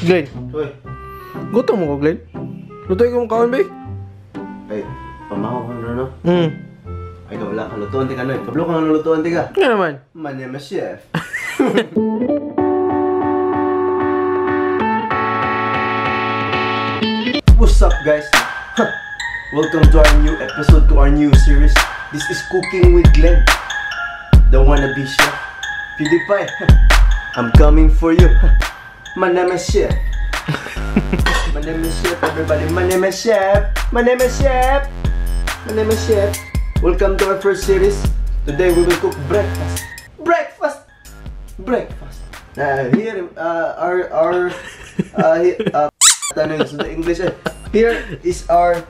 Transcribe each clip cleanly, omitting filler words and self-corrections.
Glenn, Uy. gutom mo ko, Glenn? Lutoy ko mong kaon, ba? Ay, pamahaw ka na, no? Ay, wala ka. Lutuan ti ka, no? Pablo ka nga lutuan ti ka. Nga naman. Man, yan, chef. What's up, guys? Welcome to our new episode, to our new series. This is Cooking with Glenn, the wannabe chef. PewDiePie, I'm coming for you. My name is Chef. My name is Chef, everybody. My name is Chef. My name is Chef. My name is Chef. Welcome to our first series. Today we will cook breakfast. Breakfast. Breakfast. Here, the English. Here is our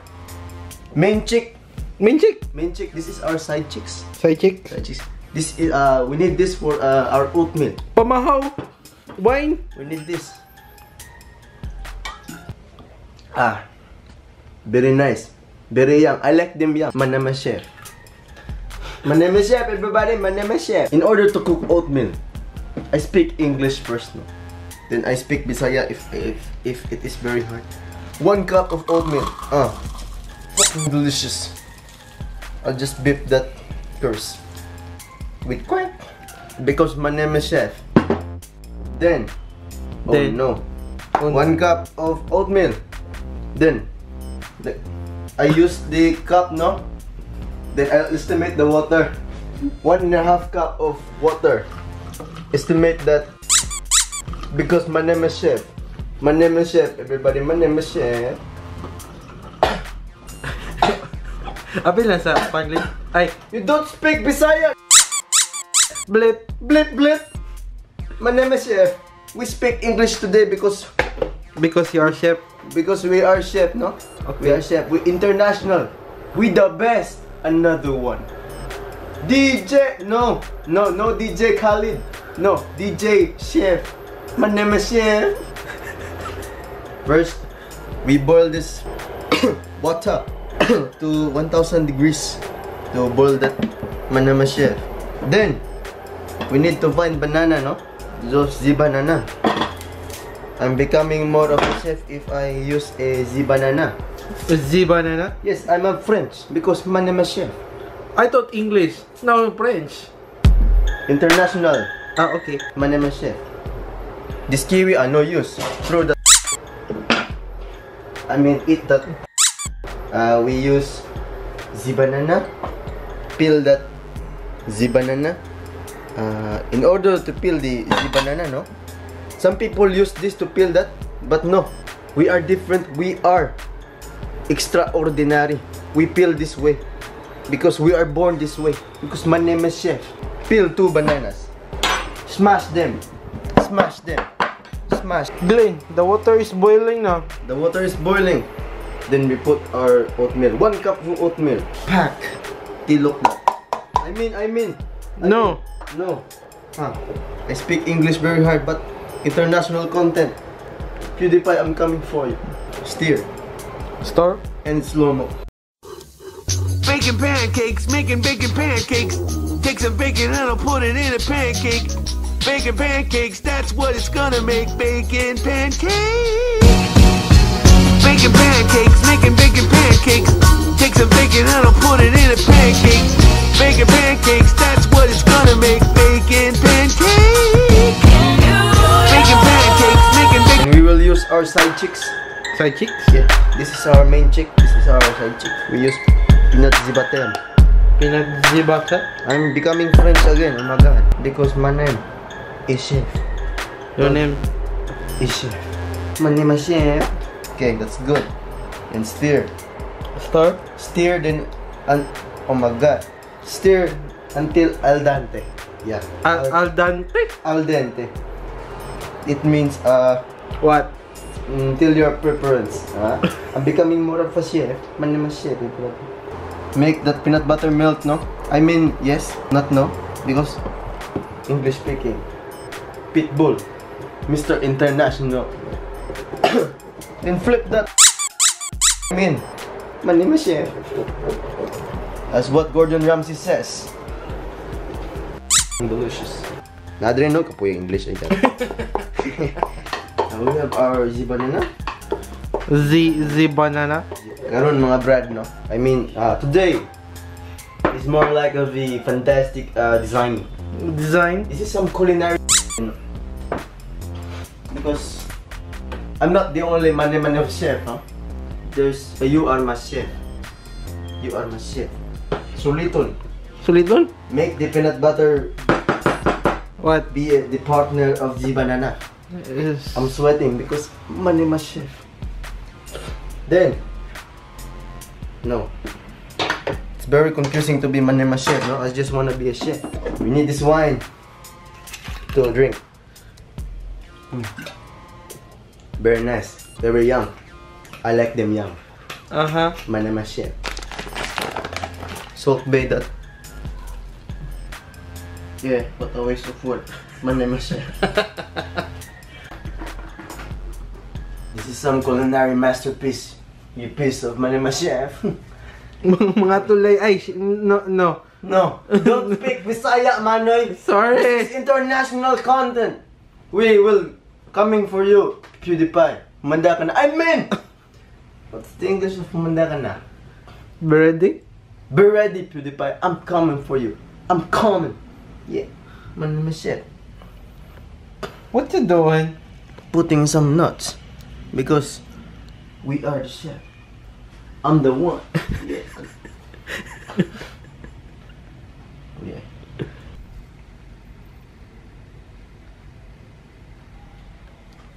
main chick. Main chick. Main chick. This is our side chicks. Side chick. Side chicks. This is we need this for our oatmeal. Pamahaw. Wine. We need this. Very nice. Very young. I like them young. My name is Chef. My name is Chef, everybody. My name is Chef. In order to cook oatmeal, I speak English first, no? Then I speak Bisaya if it is very hard. 1 cup of oatmeal. Fucking delicious. I'll just beep that curse with quack because my name is Chef. Then, oh no, 1 cup of oatmeal. Then, I use the cup, no? Then I'll estimate the water. 1.5 cup of water. Estimate that because my name is Chef. My name is Chef, everybody. My name is Chef. Apil lang sa panglit. Ay, You don't speak Bisaya. blip. Blip blip. My name is Chef. We speak English today because Because you are chef. we are chef, no? Okay. We are chef. We international. We the best. Another one. DJ. No DJ Khalid. No, DJ Chef. My name is Chef. First, we boil this water to 1000 degrees to boil that manama chef. Then, we need to find banana, no? Just the banana. I'm becoming more of a chef if I use a Z banana. Z banana? Yes, I'm a French because my name is Chef. I thought English. Now French. International. Okay. My name is Chef. This kiwi I no use. Throw that. I mean eat that. We use Z banana. Peel that Z banana. In order to peel the Z banana, no? Some people use this to peel that, but no. We are different. We are extraordinary. We peel this way because we are born this way. Because my name is Chef. Peel 2 bananas. Smash them. Smash them. Smash. Glenn, the water is boiling now. The water is boiling. Then we put our oatmeal. 1 cup of oatmeal. Pack. Tilok na. I mean. No. No. I speak English very hard, but international content. PewDiePie, I'm coming for you. Steer. Star. And slow-mo. Baking pancakes, making bacon pancakes. Take some bacon and I'll put it in a pancake. Bacon pancakes, that's what it's gonna make. Bacon pancakes. Bacon pancakes, making bacon pancakes. Take some bacon and I'll put it in a pancake. Bacon pancakes, that's what it's gonna make. Bacon pancakes. Bacon pancakes, making bacon. And we will use our side chicks. Side chicks? Yeah, this is our main chick. This is our side chick. We use peanut zibatem. Pinag-zibaka? I'm becoming French again. Oh my god. Because my name is Chef. Your name? Is Chef. My name is Chef. Okay, that's good. And stir. Star? Stir then, oh my god. Stir until al dente. Yeah. Al dente? Al dente. It means What? until your preference. I'm becoming more of a chef. My name is Chef. Make that peanut butter melt, no? I mean, yes, not no, because English speaking. Pitbull, Mr. International. Then flip that. I mean, my name is Chef. That's what Gordon Ramsay says. Delicious. Nadrin no kapoy English ay We have our banana. The banana. Karon mga bread, no? I mean, today is more like a fantastic design. Design. This is some culinary, because I'm not the only mane of chef, huh? There's you are my chef. You are my chef. Suliton. Suliton? Make the peanut butter What? be the partner of the banana. Is I'm sweating because mane chef. Then, no. It's very confusing to be mane chef, no? I just want to be a chef. We need this wine to drink. Very nice. Very young. I like them young. Mane chef. Salt bay that. Yeah, what a waste of wood. Mane chef. This is some culinary masterpiece. You piece of mane chef. mga tulay. Ay, no. No, don't speak Bisaya, Manoy. Sorry. This is international content. We will coming for you, PewDiePie. Manda ka na. I mean, what's the English of manda ka na? Ready? Be ready, PewDiePie. I'm coming for you. I'm coming. Yeah, mane chef. What you doing? Putting some nuts because we are the chef. I'm the one. Yeah. Yeah.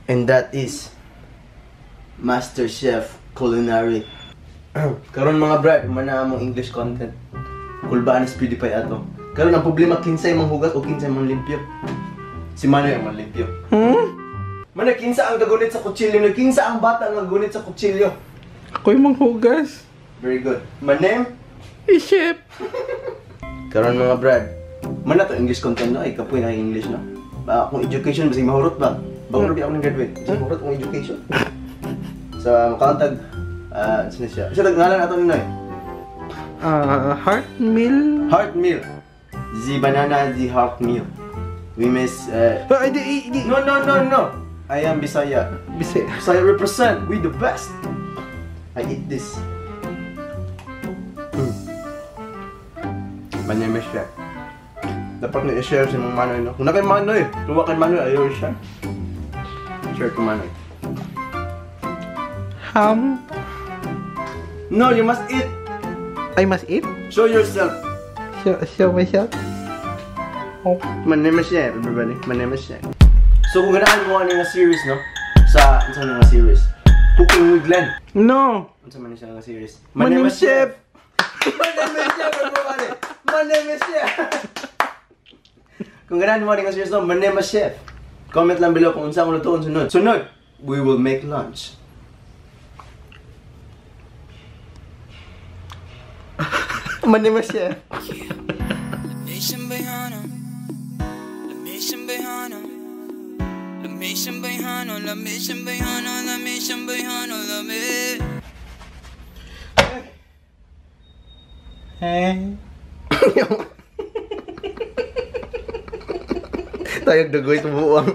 And that is Master Chef Culinary. Karon mga brad, mana among English content. Kulbaan is PewDiePie ato. Karon ang problema kinsay mang hugas o kinsay mang limpyo. Si Manoy ang manlimpyo. Mana kinsa ang gagunit sa kutsilyo, kinsa ang bata ang gagunit sa kutsilyo. Ako'y manghugas. Very good. My name? Chef. Karon mga brad, mana to English content no? Ay kapoy na English no? Kung education, basig mahurot ba? Bago rin ako nang graduate. Basig mahurot kung education. Sa makantag, sino siya? Isa ngalan ato ninoy? Heart meal. Heart meal. The banana, the heart meal. We miss, No. I am Bisaya. Bisaya represent. We the best. I eat this. Mane chef. Dapat na i-share si mong Manoy, no? Kung na kay Manoy, tuwa kay Manoy, ayaw i-share. Share to Manoy. Ham. No, you must eat. I must eat. Show yourself. Show myself. Oh. Mane chef, everybody. Mane chef. So kung ganaan mo ano nga series, no? Sa nga series? Cooking with Glenn. No. Ano man siya nga series? Mane chef. Mane chef, everybody. Mane chef. Kung ganaan mo nga series, no? Mane chef. Comment lang below kung saan ko lutuon sunod. Sunod, we will make lunch. Mane chef. Tayag dagoy tumuang.